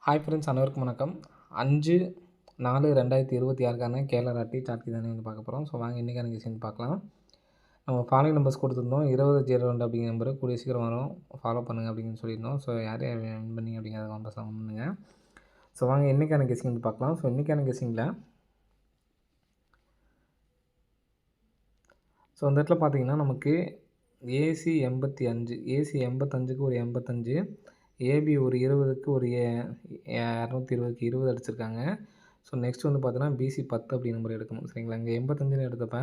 Hi friends, அனைவருக்கும் வணக்கம். 5/4/2026க்கான கேரளா ராட்டி chart தானே வந்து பார்க்க போகிறோம். ஸோ வாங்க இன்றைக்கான விஷயம் பார்க்கலாம். நம்ம ஃபாலோயிங் நம்பர்ஸ் கொடுத்துருந்தோம். 2002 அப்படிங்கிற நம்பரு கூடிய சீக்கிரம் வரும், ஃபாலோ பண்ணுங்கள் அப்படின்னு சொல்லியிருந்தோம். ஸோ யார் யார் வின் பண்ணீங்க அப்படிங்கிறத நம்பர்ஸ் பண்ணுங்க. ஸோ வாங்க இன்றைக்கான கெஸ்ஸிங் வந்து பார்க்கலாம். ஸோ இன்றைக்கான கெஸ்ஸிங்கில் ஸோ அந்த இடத்துல பார்த்தீங்கன்னா நமக்கு ஏசி 85, ஏசி 85க்கு ஒரு 85, ஏபி ஒரு 20க்கு ஒரு 220க்கு 20 அடிச்சிருக்காங்க. ஸோ நெக்ஸ்ட் வந்து பார்த்தீங்கன்னா பிசி 10 அப்படி நம்பர் எடுக்கணும். சரிங்களா, இங்கே 85ன்னு எடுத்தப்ப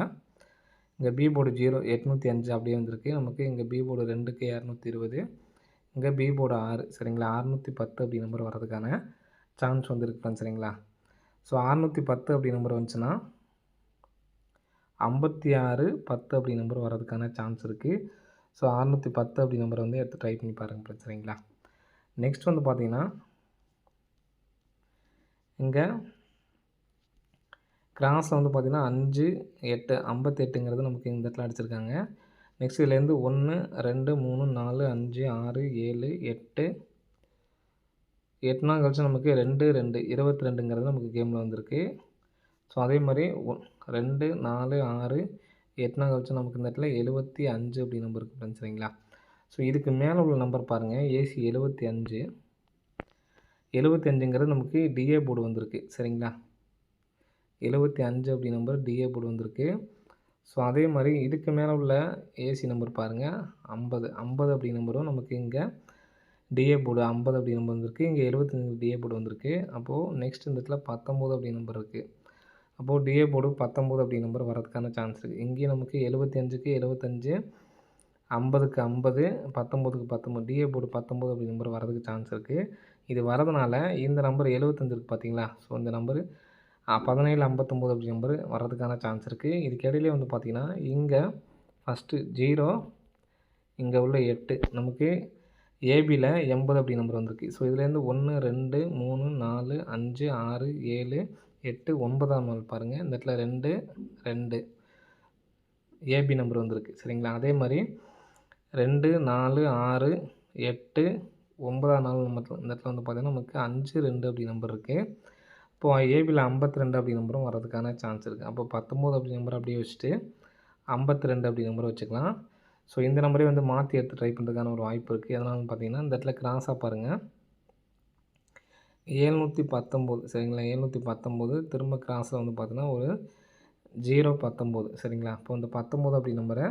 இங்கே பி போர்டு 805 அப்படியே வந்திருக்கு. நமக்கு இங்கே பி போர்டு 2க்கு 220, இங்கே பி போர்டு 6, சரிங்களா, 610 அப்படி நம்பர் வர்றதுக்கான சான்ஸ் வந்துருக்கு. சரிங்களா, ஸோ 610 அப்படி நம்பர் வந்துச்சுன்னா 5610 அப்படி நம்பர் வர்றதுக்கான சான்ஸ் இருக்குது. ஸோ 610 அப்படி நம்பரை வந்து எடுத்து ட்ரை பண்ணி பாருங்கள். சரிங்களா, நெக்ஸ்ட் வந்து பார்த்தீங்கன்னா இங்கே கிராஸில் வந்து பார்த்திங்கன்னா 5 8 58ங்கிறது நமக்கு இந்த இடத்துல அடிச்சிருக்காங்க. நெக்ஸ்ட் இதுலேருந்து 1 2 3 4 5 6 7 8 8 நாள் கழிச்சு நமக்கு 2 2 22ங்கிறது நமக்கு கேமில் வந்திருக்கு. ஸோ அதே மாதிரி 2 4 6 8 நாள் கழிச்சு நமக்கு இந்த இடத்துல 75 அப்படி நம்பர் இருக்குது. சரிங்களா, ஸோ இதுக்கு மேலே உள்ள நம்பர் பாருங்கள், ஏசி 75. 75ங்கிறது நமக்கு டிஏ போர்டு வந்திருக்கு. சரிங்களா, 75 அப்படி நம்பர் டிஏ போர்டு வந்திருக்கு. ஸோ அதே மாதிரி இதுக்கு மேலே உள்ள ஏசி நம்பர் பாருங்கள், 50 அப்படி நம்பரும் நமக்கு இங்கே டிஏ போர்டு 50 அப்படி நம்பர் வந்திருக்கு. இங்கே 75 டிஏ போர்டு வந்திருக்கு. அப்போது நெக்ஸ்ட் இந்த இடத்துல 19 அப்படி நம்பர் இருக்குது. அப்போது டிஏ போர்டு 19 அப்படி நம்பர் வரதுக்கான சான்ஸ் இருக்குது. இங்கேயும் நமக்கு 75க்கு 75, 50க்கு 50, 19க்கு 19, டிஏ போர்டு 19 அப்படி நம்பர் வரதுக்கு சான்ஸ் இருக்குது. இது வரதுனால இந்த நம்பர் 75 இருக்குது பார்த்தீங்களா, ஸோ இந்த நம்பர் 17 59 அப்படி நம்பர் வர்றதுக்கான சான்ஸ் இருக்குது. இதுக்கு இடையிலே வந்து பார்த்திங்கன்னா இங்கே ஃபஸ்ட்டு 0, இங்கே உள்ள 8, நமக்கு ஏபியில் 80 அப்படி நம்பர் வந்திருக்கு. ஸோ இதுலேருந்து 1 2 3 4 5 6 7 8 9ஆம் நாள் பாருங்கள், இந்த இடத்துல 2 2 ஏபி நம்பர் வந்திருக்கு. சரிங்களா, அதே மாதிரி 2 4 6 8 9ஆம் நாள் மட்டும் இந்த இடத்துல வந்து பார்த்திங்கன்னா நமக்கு 5 2 அப்படி நம்பர் இருக்குது. இப்போது ஏபியில் 52 அப்படி நம்பரும் வரதுக்கான சான்ஸ் இருக்குது. அப்போ 19 அப்படி நம்பர் அப்படியே வச்சுட்டு 52 அப்படி நம்பரை வச்சுக்கலாம். ஸோ இந்த நம்பரே வந்து மாற்றி எடுத்து ட்ரை பண்ணுறதுக்கான ஒரு வாய்ப்பு இருக்குது. எதனாலும் பார்த்தீங்கன்னா இந்த இடத்துல கிராஸாக பாருங்கள், 719, சரிங்களா, 719 திரும்ப கிராஸில் வந்து பார்த்தீங்கன்னா ஒரு 019, சரிங்களா. இப்போ இந்த 19 அப்படி நம்பரை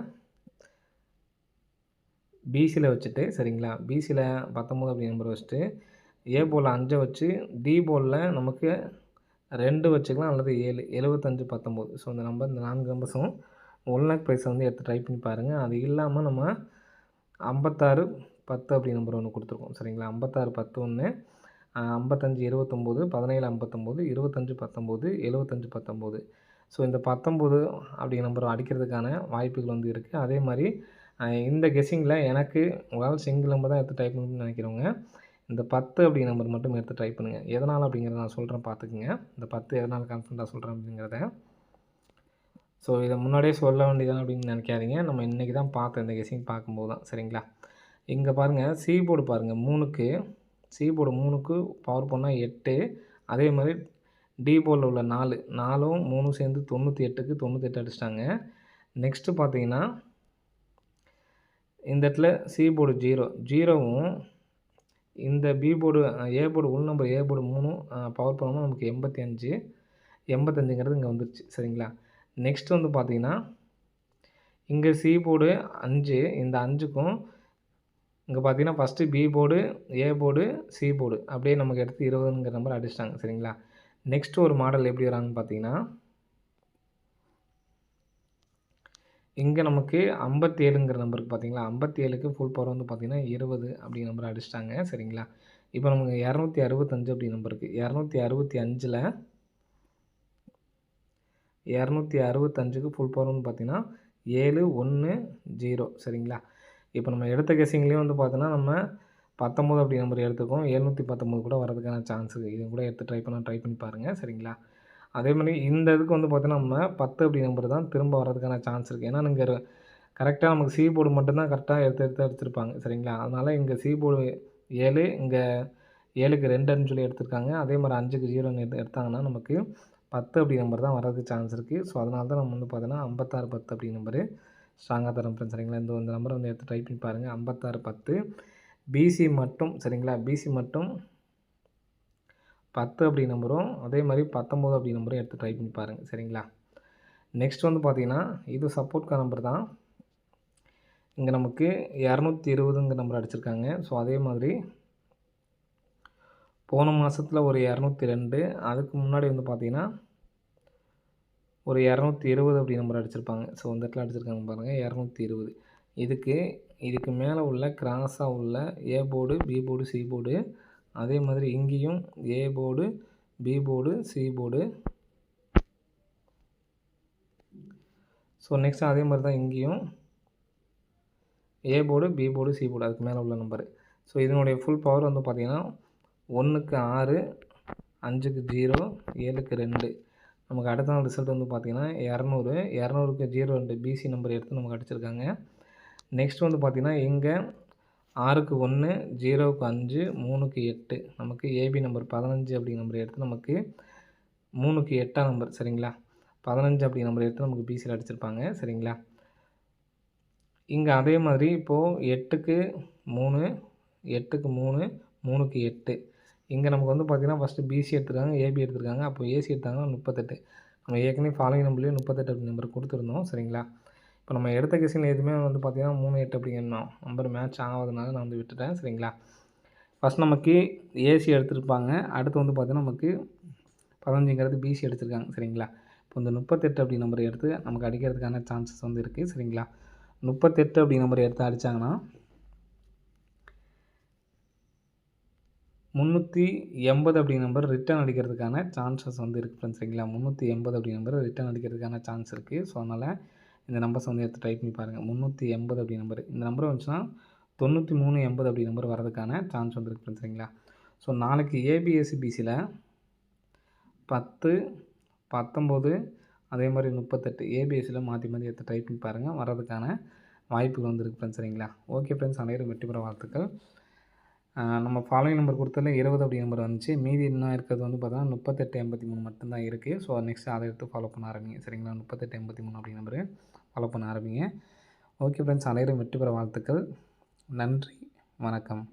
பிசியில் வச்சுட்டு, சரிங்களா, பிசியில் 19 அப்படி நம்பரை வச்சுட்டு ஏ போலில் 5 வச்சு டி போலில் நமக்கு 2 வச்சுக்கலாம் அல்லது 7 75 19. ஸோ இந்த நம்பர், இந்த 4 நம்பர்ஸும் 1 லேக் ப்ரைஸை வந்து எடுத்து ட்ரை பண்ணி பாருங்கள். அது இல்லாமல் நம்ம 56 10 அப்படி நம்பர் ஒன்று கொடுத்துருக்கோம். சரிங்களா, 56 10 1, 55 29, 17 59, 25 19, 75 19. ஸோ இந்த 19 அப்படி நம்பர் அடிக்கிறதுக்கான வாய்ப்புகள் வந்து இருக்குது. அதே மாதிரி இந்த கெஸ்ஸிங்கில் எனக்கு உங்களால் சிங்கிள் நம்பர் தான் எடுத்து டைப் பண்ணணும்னு நினைக்கிறவங்க இந்த 10 அப்படி நம்பர் மட்டும் எடுத்து ட்ரை பண்ணுங்கள். எதனால் அப்படிங்கிறத நான் சொல்கிறேன், பார்த்துக்குங்க. இந்த 10 எதனால் கான்ஃபிடண்ட்டாக சொல்கிறேன் அப்படிங்கிறத. ஸோ இதை முன்னாடியே சொல்ல வேண்டியதான் அப்படின்னு நினைக்காதீங்க. நம்ம இன்றைக்கி தான் பார்த்தோம் இந்த கெஸ்ஸிங் பார்க்கும்போது தான். சரிங்களா, இங்கே பாருங்கள், சி போர்டு பாருங்கள், 3க்கு சி போர்டு 3க்கு பவர் பண்ணால் 8. அதே மாதிரி டி போர்டில் உள்ள 4 4ம் 3 சேர்ந்து 98க்கு 98 அடிச்சிட்டாங்க. நெக்ஸ்ட்டு பார்த்தீங்கன்னா இந்த இடத்துல சி போர்டு 0வும் இந்த பி போர்டு ஏ போர்டு உள் நம்பர் ஏ போர்டு 3 பவர் பண்ணோம்னா நமக்கு 85ங்கிறது இங்கே வந்துருச்சு. சரிங்களா, நெக்ஸ்ட் வந்து பார்த்திங்கன்னா இங்கே சி போர்டு 5, இந்த 5க்கும் இங்கே பார்த்தீங்கன்னா first B board A board C board அப்படியே நமக்கு எடுத்து 20ங்கிற நம்பர் அடிச்சிட்டாங்க. சரிங்களா, நெக்ஸ்ட்டு ஒரு மாடல் எப்படி வராங்கன்னு பார்த்தீங்கன்னா இங்கே நமக்கு 57ங்கிற நம்பருக்கு பார்த்தீங்களா, 57க்கு ஃபுல் பவர் வந்து பார்த்திங்கன்னா 20 அப்படி நம்பர் அடிச்சிட்டாங்க. சரிங்களா, இப்போ நமக்கு 265 அப்படி நம்பர் இருக்குது. 265க்கு ஃபுல் பவர் வந்து பார்த்திங்கன்னா 710. சரிங்களா, இப்போ நம்ம எடுத்த கெஸ்ஸிங்லேயே வந்து பார்த்தோன்னா நம்ம 19 அப்படி நம்பர் எடுத்துக்கோம். 719 கூட வரதுக்கான சான்ஸ் இருக்குது. இது கூட எடுத்து ட்ரை பண்ணி பாருங்கள். சரிங்களா, அதே மாதிரி இந்த இதுக்கு வந்து பார்த்தீங்கன்னா நம்ம 10 அப்படி நம்பர் தான் திரும்ப வரதுக்கான சான்ஸ் இருக்குது. ஏன்னா இங்கே கரெக்டாக நமக்கு சி போர்டு மட்டும்தான் கரெக்டாக எடுத்து அடிச்சிருப்பாங்க. சரிங்களா, அதனால் இங்கே சி போர்டு 7, இங்கே 7க்கு 2ன்னு சொல்லி எடுத்திருக்காங்க. அதே மாதிரி 5க்கு 0ன்னு எடுத்தாங்கன்னா நமக்கு 10 அப்படி நம்பர் தான் வரதுக்கு சான்ஸ் இருக்குது. ஸோ அதனால தான் நம்ம வந்து பார்த்தோன்னா 56 10 அப்படி நம்பரு ஸ்ட்ராங்காக தரோம் ஃப்ரெண்ட்ஸ். சரிங்களா, இந்த நம்பரை வந்து எடுத்து ட்ரை பண்ணி பாருங்கள். 56 10 பிசி மட்டும். சரிங்களா, பிசி மட்டும் 10 அப்படி நம்பரும் அதே மாதிரி 19 அப்படி நம்பரும் எடுத்து ட்ரை பண்ணி பாருங்கள். சரிங்களா, நெக்ஸ்ட் வந்து பார்த்தீங்கன்னா இது சப்போர்ட்கான நம்பர் தான். இங்கே நமக்கு 220ங்கிற நம்பர் அடிச்சிருக்காங்க. ஸோ அதே மாதிரி போன மாதத்தில் ஒரு 202, அதுக்கு முன்னாடி வந்து பார்த்தீங்கன்னா ஒரு 220 அப்படி நம்பர் அடிச்சிருப்பாங்க. ஸோ இந்த இடத்துல அடிச்சிருக்காங்க பாருங்கள் 220. இதுக்கு மேலே உள்ள கிராஸாக உள்ள A board, B board, C board, அதே மாதிரி இங்கேயும் A board, B board, C board. So next அதே மாதிரி தான் இங்கேயும் A board, B board, C board, அதுக்கு மேலே உள்ள நம்பரு. ஸோ இதனுடைய ஃபுல் பவர் வந்து பார்த்திங்கன்னா 1க்கு 6, 5க்கு 0, 7க்கு 2. நமக்கு அடுத்த நாள் ரிசல்ட் வந்து பார்த்திங்கன்னா 200, 200க்கு 02 பிசி நம்பர் எடுத்து நமக்கு அடிச்சிருக்காங்க. நெக்ஸ்ட் வந்து பார்த்திங்கன்னா இங்கே 6க்கு 1, 0க்கு 5, 3க்கு 8. நமக்கு ஏபி நம்பர் 15 அப்படி நம்பர் எடுத்து நமக்கு 3க்கு 8ஆம் நம்பர். சரிங்களா, 15 அப்படி நம்பர் எடுத்து நமக்கு பிசியில் அடிச்சிருப்பாங்க. சரிங்களா, இங்கே அதே மாதிரி இப்போது 8க்கு 3, 8க்கு 3, 3க்கு 8. இங்கே நமக்கு வந்து பார்த்திங்கன்னா ஃபஸ்ட்டு பிசி எடுத்துருக்காங்க, ஏபி எடுத்துருக்காங்க. அப்போ ஏசி எடுத்தாங்கன்னா 38. நம்ம ஏற்கனவே ஃபாலோயிங் நம்பர்லேயே 38 அப்படி நம்பர் கொடுத்துருந்தோம். சரிங்களா, இப்போ நம்ம எடுத்த கொஸ்டின் எதுவுமே வந்து பார்த்திங்கன்னா 3 8 அப்படிங்கிற நம்பர் மேட்ச் ஆகாதனால நான் வந்து விட்டுட்டேன். சரிங்களா, ஃபஸ்ட் நமக்கு ஏசி எடுத்துருப்பாங்க. அடுத்து வந்து பார்த்திங்கன்னா நமக்கு 15ங்கிறது பிசி எடுத்துருக்காங்க. சரிங்களா, இப்போ இந்த 38 அப்படி நம்பர் எடுத்து நமக்கு அடிக்கிறதுக்கான சான்சஸ் வந்து இருக்குது. சரிங்களா, 38 அப்படி நம்பர் எடுத்து அடித்தாங்கன்னா 380 அப்படி நம்பர் ரிட்டர்ன் அடிக்கிறதுக்கான சான்சஸ் வந்து இருக்குது ஃப்ரெண்ட்ஸ். சரிங்களா, 380 அப்படி நம்பர் ரிட்டர்ன் அடிக்கிறதுக்கான சான்ஸ் இருக்குது. ஸோ அதனால் இந்த நம்பர்ஸ் வந்து எடுத்து டைப் பண்ணி பாருங்கள். 380 அப்படி நம்பர், இந்த நம்பர் வந்துச்சுன்னா 9380 அப்படி நம்பர் வரதுக்கான சான்ஸ் வந்து இருக்குது ஃப்ரெண்ட்ஸ். சரிங்களா, ஸோ நாளைக்கு ஏபிஎஸ்சிபிசியில் 10, 19 அதே மாதிரி 38 ஏபிஎஸ்சியில் மாற்றி மாற்றி எடுத்து டைப் பண்ணி பாருங்கள். வரதுக்கான வாய்ப்புகள் வந்து இருக்குது ஃப்ரெண்ட்ஸ். சரிங்களா, ஓகே ஃப்ரெண்ட்ஸ், அனைவரும் வெற்றி பெற வாழ்த்துக்கள். நம்ம ஃபாலோயிங் நம்பர் கொடுத்ததில் 20 அப்படி நம்பர் வந்துச்சு. மீதி இன்னும் இருக்கிறது வந்து பார்த்தோன்னா 38 83 மட்டும்தான் இருக்குது. ஸோ நெக்ஸ்ட் அதை எடுத்து ஃபாலோ பண்ண ஆரம்பிங்க. சரிங்களா, 38 83 அப்படி நம்பரு ஃபாலோ பண்ண ஆரம்பிங்க. ஓகே ஃப்ரெண்ட்ஸ், அனைவரும் வெற்றி பெற வாழ்த்துக்கள். நன்றி, வணக்கம்.